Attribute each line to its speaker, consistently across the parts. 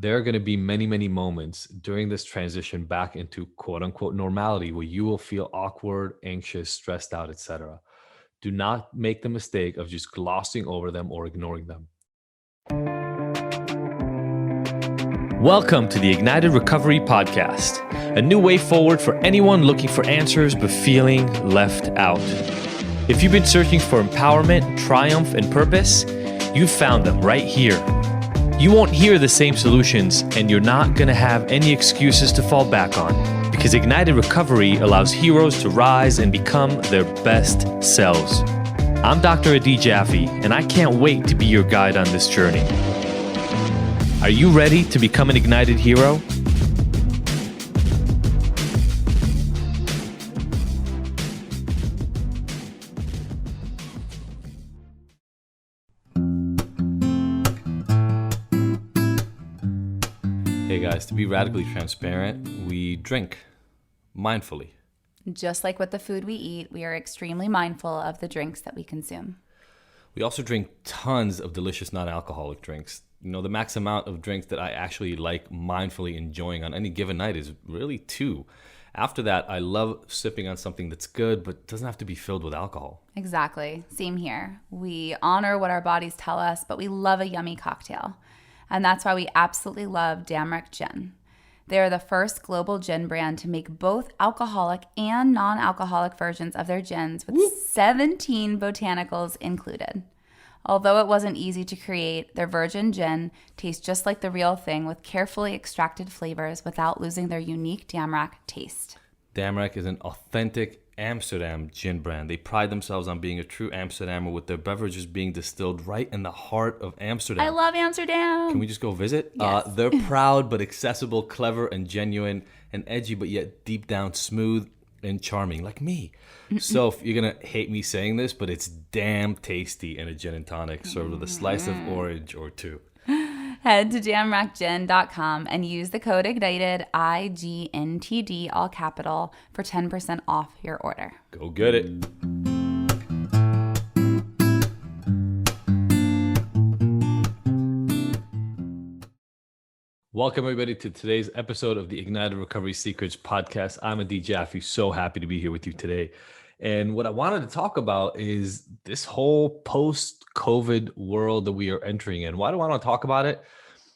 Speaker 1: there are going to be many, many moments during this transition back into quote unquote normality where you will feel awkward, anxious, stressed out, etc. Do not make the mistake of just glossing over them or ignoring them.
Speaker 2: Welcome to the Ignited Recovery Podcast, a new way forward for anyone looking for answers but feeling left out. If you've been searching for empowerment, triumph, and purpose, you've found them right here. You won't hear the same solutions, and you're not going to have any excuses to fall back on, because Ignited Recovery allows heroes to rise and become their best selves. I'm Dr. Adi Jaffe, and I can't wait to be your guide on this journey. Are you ready to become an ignited hero?
Speaker 1: Hey guys, to be radically transparent, we drink mindfully.
Speaker 3: Just like with the food we eat, we are extremely mindful of the drinks that we consume.
Speaker 1: We also drink tons of delicious non-alcoholic drinks. You know, the max amount of drinks that I actually like mindfully enjoying on any given night is really 2. After that, I love sipping on something that's good, but doesn't have to be filled with alcohol.
Speaker 3: Exactly. Same here. We honor what our bodies tell us, but we love a yummy cocktail. And that's why we absolutely love Damrock Gin. They are the first global gin brand to make both alcoholic and non-alcoholic versions of their gins with 17 botanicals included. Although it wasn't easy to create, their virgin gin tastes just like the real thing with carefully extracted flavors without losing their unique Damrock taste.
Speaker 1: Damrock is an authentic Amsterdam gin brand. They pride themselves on being a true Amsterdammer with their beverages being distilled right in the heart of Amsterdam.
Speaker 3: I love Amsterdam.
Speaker 1: Can we just go visit?
Speaker 3: Yes.
Speaker 1: They're proud but accessible, clever and genuine, and edgy but yet deep down smooth and charming, like me. So if you're going to hate me saying this, but it's damn tasty in a gin and tonic served with a slice of orange or 2.
Speaker 3: Head to damrockgin.com and use the code IGNITED, IGNTD, all capital, for 10% off your order.
Speaker 1: Go get it. Welcome, everybody, to today's episode of the Ignited Recovery Secrets podcast. I'm Adi Jaffe. So happy to be here with you today. And what I wanted to talk about is this whole post-COVID world that we are entering in. Why do I want to talk about it?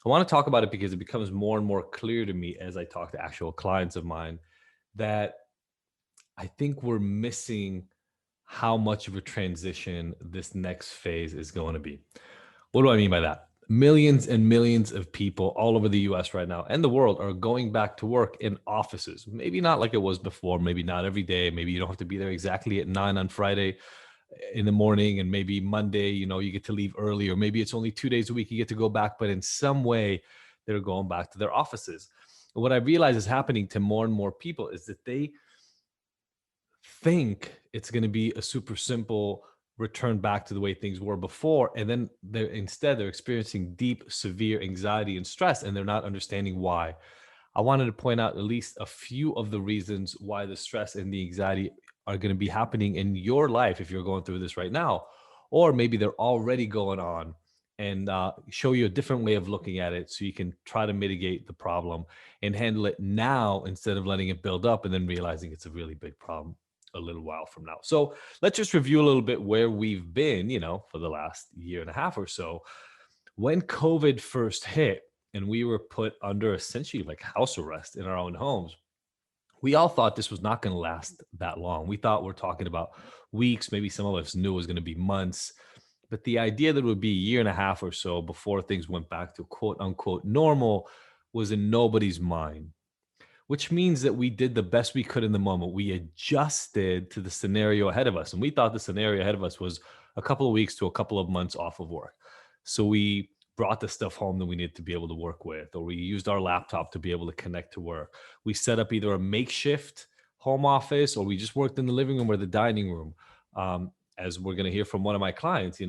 Speaker 1: I want to talk about it because it becomes more and more clear to me as I talk to actual clients of mine that I think we're missing how much of a transition this next phase is going to be. What do I mean by that? Millions and millions of people all over the US right now and the world are going back to work in offices. Maybe not like it was before, maybe not every day. Maybe you don't have to be there exactly at 9 on Friday in the morning, and maybe Monday, you get to leave early, or maybe it's only 2 days a week you get to go back, but in some way they're going back to their offices. And what I realize is happening to more and more people is that they think it's going to be a super simple return back to the way things were before. And then they're experiencing deep, severe anxiety and stress, and they're not understanding why. I wanted to point out at least a few of the reasons why the stress and the anxiety are going to be happening in your life if you're going through this right now, or maybe they're already going on, and show you a different way of looking at it so you can try to mitigate the problem and handle it now instead of letting it build up and then realizing it's a really big problem a little while from now. So let's just review a little bit where we've been, for the last year and a half or so. When COVID first hit and we were put under essentially like house arrest in our own homes, we all thought this was not going to last that long. We thought we're talking about weeks, maybe some of us knew it was going to be months. But the idea that it would be a year and a half or so before things went back to quote unquote normal was in nobody's mind. Which means that we did the best we could in the moment. We adjusted to the scenario ahead of us. And we thought the scenario ahead of us was a couple of weeks to a couple of months off of work. So we brought the stuff home that we needed to be able to work with, or we used our laptop to be able to connect to work. We set up either a makeshift home office, or we just worked in the living room or the dining room. As we're going to hear from one of my clients,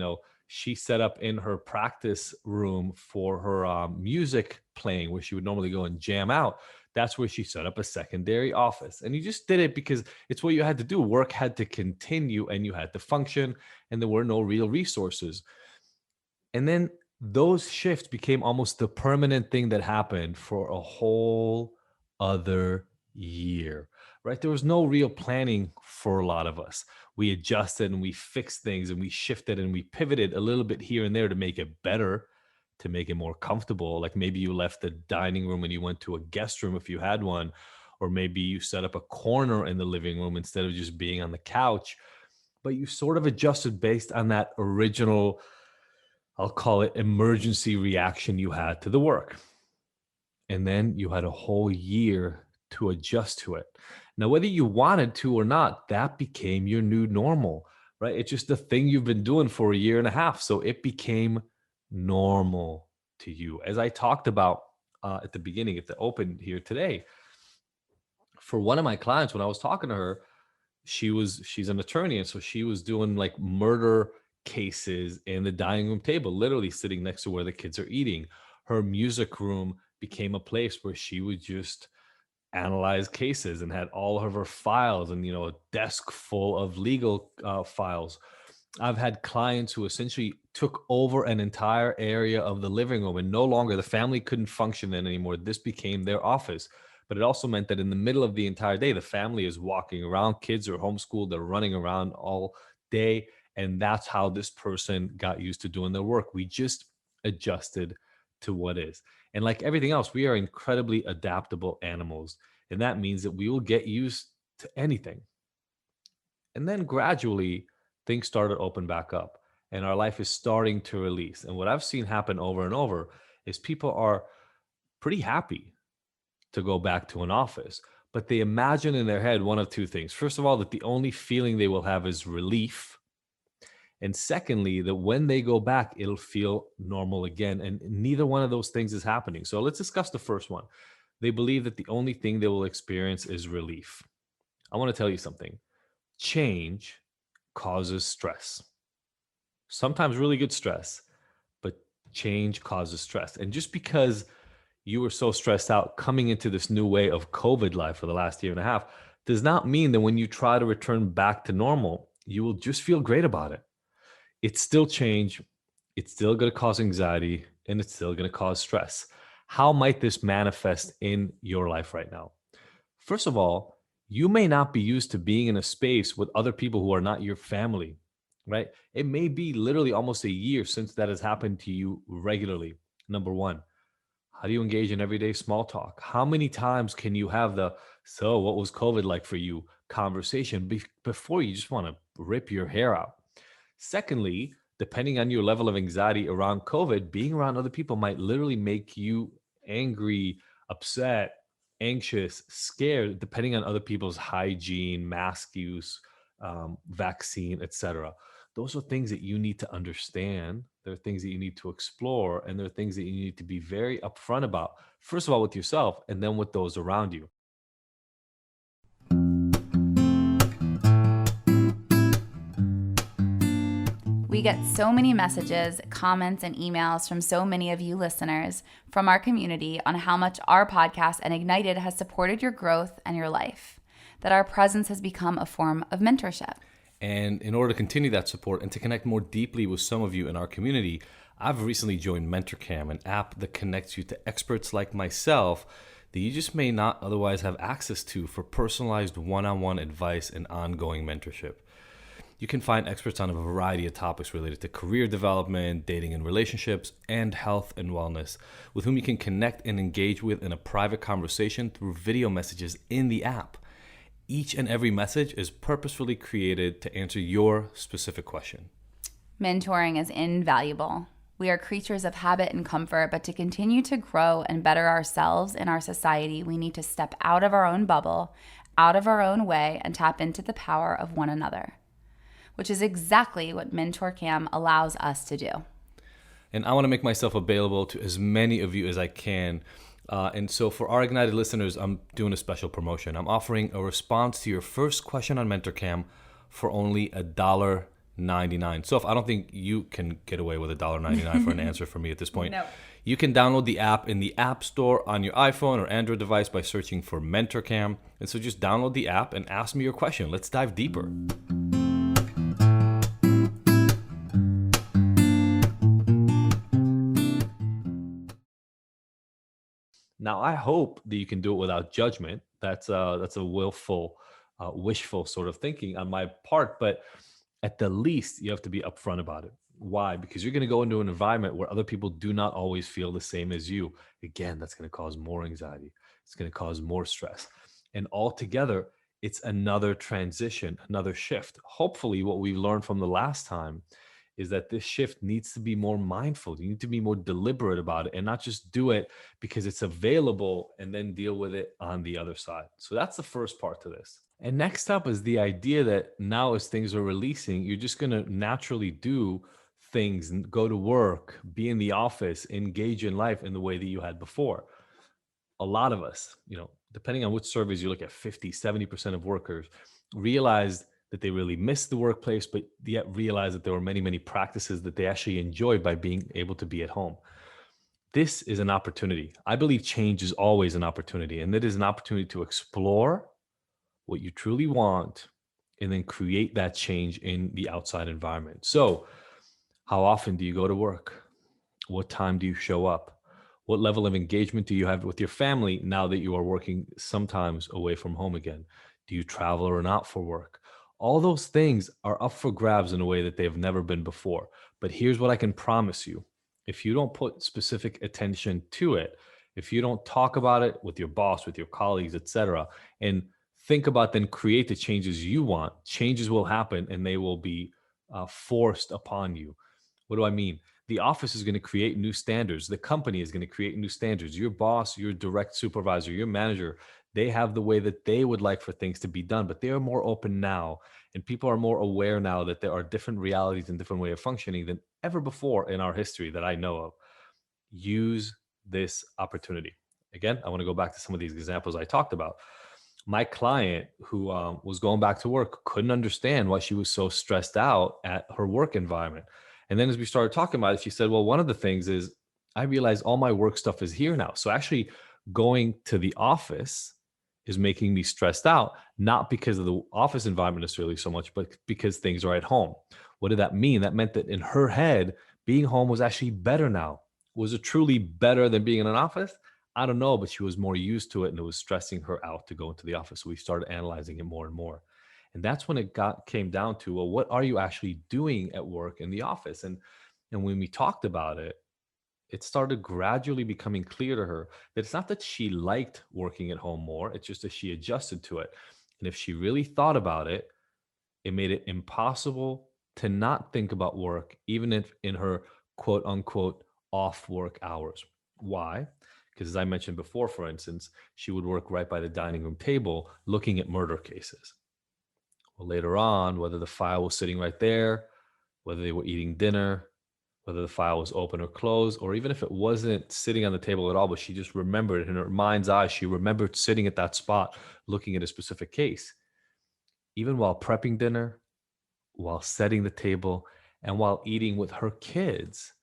Speaker 1: she set up in her practice room for her music playing, where she would normally go and jam out. That's where she set up a secondary office. And you just did it because it's what you had to do. Work had to continue and you had to function, and there were no real resources. And then those shifts became almost the permanent thing that happened for a whole other year, right? There was no real planning for a lot of us. We adjusted and we fixed things and we shifted and we pivoted a little bit here and there to make it better, to make it more comfortable. Like maybe you left the dining room and you went to a guest room if you had one, or maybe you set up a corner in the living room instead of just being on the couch. But you sort of adjusted based on that original, I'll call it emergency reaction you had to the work. And then you had a whole year to adjust to it. Now, whether you wanted to or not, that became your new normal, right? It's just the thing you've been doing for a year and a half. So it became normal to you. As I talked about at the beginning, at the open here today, for one of my clients, when I was talking to her, she's an attorney, and so she was doing like murder cases in the dining room table, literally sitting next to where the kids are eating. Her music room became a place where she would just analyze cases and had all of her files and a desk full of legal files. I've had clients who essentially took over an entire area of the living room, and no longer the family couldn't function in anymore. This became their office. But it also meant that in the middle of the entire day, the family is walking around, kids are homeschooled, they're running around all day. And that's how this person got used to doing their work. We just adjusted to what is. And like everything else, we are incredibly adaptable animals. And that means that we will get used to anything. And then gradually, things start to open back up and our life is starting to release. And what I've seen happen over and over is people are pretty happy to go back to an office, but they imagine in their head one of two things. First of all, that the only feeling they will have is relief. And secondly, that when they go back, it'll feel normal again. And neither one of those things is happening. So let's discuss the first one. They believe that the only thing they will experience is relief. I want to tell you something. Change causes stress. Sometimes really good stress, but change causes stress. And just because you were so stressed out coming into this new way of COVID life for the last year and a half does not mean that when you try to return back to normal, you will just feel great about it. It's still change. It's still going to cause anxiety and it's still going to cause stress. How might this manifest in your life right now? First of all, you may not be used to being in a space with other people who are not your family, right? It may be literally almost a year since that has happened to you regularly. Number one, how do you engage in everyday small talk? How many times can you have the, so what was COVID like for you conversation before you just want to rip your hair out? Secondly, depending on your level of anxiety around COVID, being around other people might literally make you angry, upset, anxious, scared, depending on other people's hygiene, mask use, vaccine, etc. Those are things that you need to understand. There are things that you need to explore, and there are things that you need to be very upfront about. First of all, with yourself, and then with those around you.
Speaker 3: We get so many messages, comments, and emails from so many of you listeners from our community on how much our podcast and Ignited has supported your growth and your life, that our presence has become a form of mentorship.
Speaker 2: And in order to continue that support and to connect more deeply with some of you in our community, I've recently joined MentorCam, an app that connects you to experts like myself that you just may not otherwise have access to for personalized one-on-one advice and ongoing mentorship. You can find experts on a variety of topics related to career development, dating and relationships, and health and wellness, with whom you can connect and engage with in a private conversation through video messages in the app. Each and every message is purposefully created to answer your specific question.
Speaker 3: Mentoring is invaluable. We are creatures of habit and comfort, but to continue to grow and better ourselves in our society, we need to step out of our own bubble, out of our own way, and tap into the power of one another, which is exactly what MentorCam allows us to do.
Speaker 2: And I want to make myself available to as many of you as I can. And so for our Ignited listeners, I'm doing a special promotion. I'm offering a response to your first question on MentorCam for only $1.99. So if I don't think you can get away with $1.99 for an answer from me at this point.
Speaker 3: No.
Speaker 2: You can download the app in the App Store on your iPhone or Android device by searching for MentorCam. And so just download the app and ask me your question. Let's dive deeper.
Speaker 1: Now, I hope that you can do it without judgment. That's a willful, wishful sort of thinking on my part, but at the least, you have to be upfront about it. Why? Because you're going to go into an environment where other people do not always feel the same as you. Again, that's going to cause more anxiety. It's going to cause more stress. And altogether, it's another transition, another shift. Hopefully, what we learned from the last time is that this shift needs to be more mindful. You need to be more deliberate about it and not just do it because it's available and then deal with it on the other side. So that's the first part to this. And next up is the idea that now, as things are releasing, you're just going to naturally do things and go to work, be in the office, engage in life in the way that you had before. A lot of us, depending on which surveys you look at, 50, 70% of workers realized that they really missed the workplace, but yet realized that there were many, many practices that they actually enjoyed by being able to be at home. This is an opportunity. I believe change is always an opportunity, and it is an opportunity to explore what you truly want and then create that change in the outside environment. So, how often do you go to work? What time do you show up? What level of engagement do you have with your family now that you are working sometimes away from home again? Do you travel or not for work? All those things are up for grabs in a way that they've never been before. But here's what I can promise you: if you don't put specific attention to it, if you don't talk about it with your boss, with your colleagues, etc., and think about then create the changes you want, changes will happen and they will be forced upon you. What do I mean? The office is going to create new standards. The company is going to create new standards. Your boss, your direct supervisor, your manager, they have the way that they would like for things to be done, but they are more open now. And people are more aware now that there are different realities and different way of functioning than ever before in our history that I know of. Use this opportunity. Again, I want to go back to some of these examples I talked about. My client who was going back to work couldn't understand why she was so stressed out at her work environment. And then as we started talking about it, she said, well, one of the things is I realized all my work stuff is here now. So actually going to the office is making me stressed out, not because of the office environment necessarily so much, but because things are at home. What did that mean? That meant that in her head, being home was actually better now. Was it truly better than being in an office? I don't know, but she was more used to it and it was stressing her out to go into the office. So we started analyzing it more and more. And that's when it came down to, well, what are you actually doing at work in the office? And when we talked about it, it started gradually becoming clear to her that it's not that she liked working at home more, it's just that she adjusted to it. And if she really thought about it, it made it impossible to not think about work, even if in her quote unquote off work hours. Why? Because as I mentioned before, for instance, she would work right by the dining room table looking at murder cases. Well, later on, whether the file was sitting right there, whether they were eating dinner, whether the file was open or closed, or even if it wasn't sitting on the table at all, but she just remembered it in her mind's eye, she remembered sitting at that spot looking at a specific case. Even while prepping dinner, while setting the table, and while eating with her kids,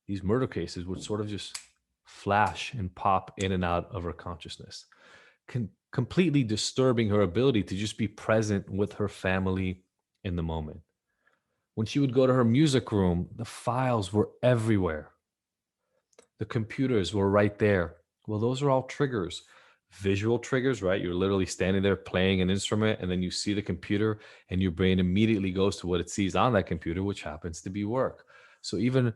Speaker 1: these murder cases would sort of just flash and pop in and out of her consciousness, completely disturbing her ability to just be present with her family in the moment. When she would go to her music room, the files were everywhere. The computers were right there. Well, those are all triggers, visual triggers, right? You're literally standing there playing an instrument, and then you see the computer, and your brain immediately goes to what it sees on that computer, which happens to be work. So even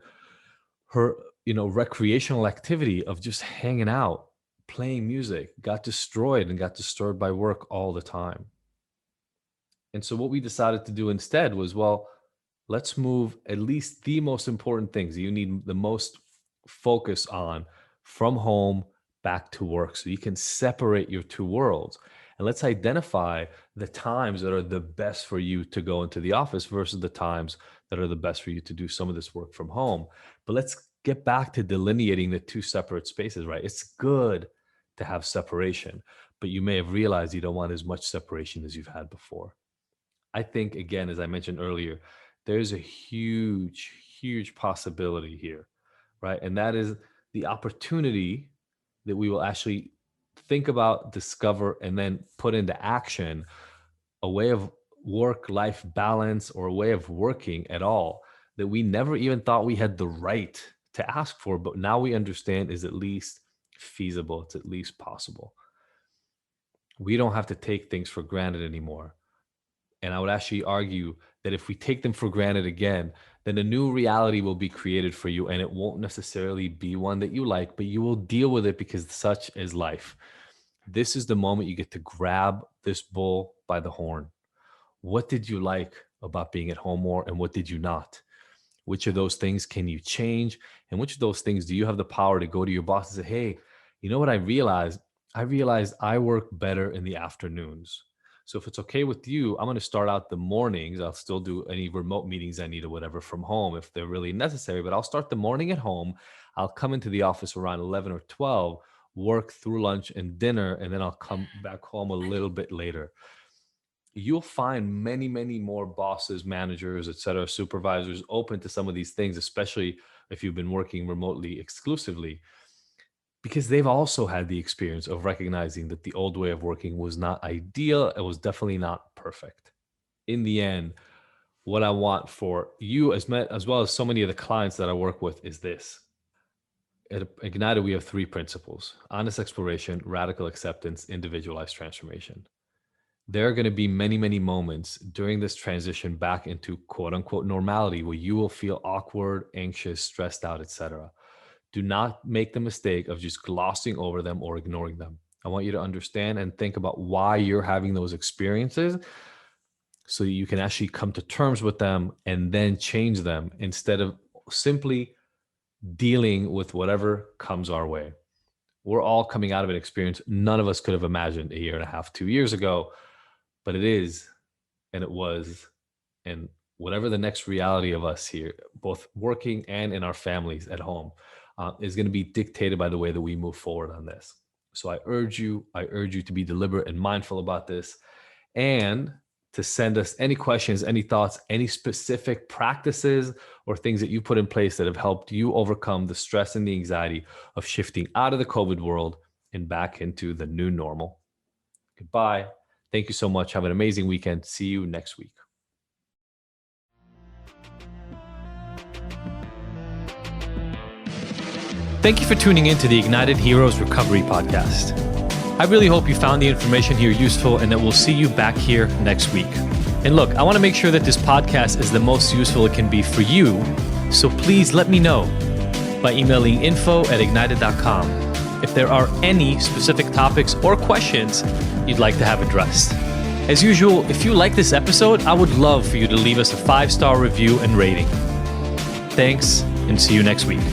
Speaker 1: her, recreational activity of just hanging out, playing music, got destroyed and got disturbed by work all the time. And so what we decided to do instead was, well, let's move at least the most important things you need the most focus on from home back to work so you can separate your two worlds. And let's identify the times that are the best for you to go into the office versus the times that are the best for you to do some of this work from home. But let's get back to delineating the two separate spaces, right? It's good to have separation, but you may have realized you don't want as much separation as you've had before. I think, again, as I mentioned earlier, there's a huge, huge possibility here, right? And that is the opportunity that we will actually think about, discover, and then put into action a way of work life balance or a way of working at all that we never even thought we had the right to ask for, but now we understand is at least feasible. It's at least possible. We don't have to take things for granted anymore. And I would actually argue that if we take them for granted again, then a new reality will be created for you. And it won't necessarily be one that you like, but you will deal with it because such is life. This is the moment you get to grab this bull by the horn. What did you like about being at home more, and what did you not? Which of those things can you change? And which of those things do you have the power to go to your boss and say, hey, you know what I realized? I realized I work better in the afternoons. So if it's okay with you, I'm going to start out the mornings. I'll still do any remote meetings I need or whatever from home if they're really necessary, but I'll start the morning at home. I'll come into the office around 11 or 12, work through lunch and dinner, and then I'll come back home a little bit later. You'll find many, many more bosses, managers, et cetera, supervisors open to some of these things, especially if you've been working remotely exclusively, because they've also had the experience of recognizing that the old way of working was not ideal. It was definitely not perfect. In the end, what I want for you as well as so many of the clients that I work with is this. At Ignited, we have 3 principles: honest exploration, radical acceptance, individualized transformation. There are going to be many, many moments during this transition back into quote unquote normality where you will feel awkward, anxious, stressed out, etc. Do not make the mistake of just glossing over them or ignoring them. I want you to understand and think about why you're having those experiences so you can actually come to terms with them and then change them instead of simply dealing with whatever comes our way. We're all coming out of an experience none of us could have imagined a year and a half, 2 years ago, but it is, and it was, and whatever the next reality of us here, both working and in our families at home, is going to be dictated by the way that we move forward on this. So I urge you to be deliberate and mindful about this, and to send us any questions, any thoughts, any specific practices or things that you put in place that have helped you overcome the stress and the anxiety of shifting out of the COVID world and back into the new normal. Goodbye. Thank you so much. Have an amazing weekend. See you next week.
Speaker 2: Thank you for tuning in to the Ignited Heroes Recovery Podcast. I really hope you found the information here useful and that we'll see you back here next week. And look, I want to make sure that this podcast is the most useful it can be for you, so please let me know by emailing info@ignited.com if there are any specific topics or questions you'd like to have addressed. As usual, if you like this episode, I would love for you to leave us a 5-star review and rating. Thanks, and see you next week.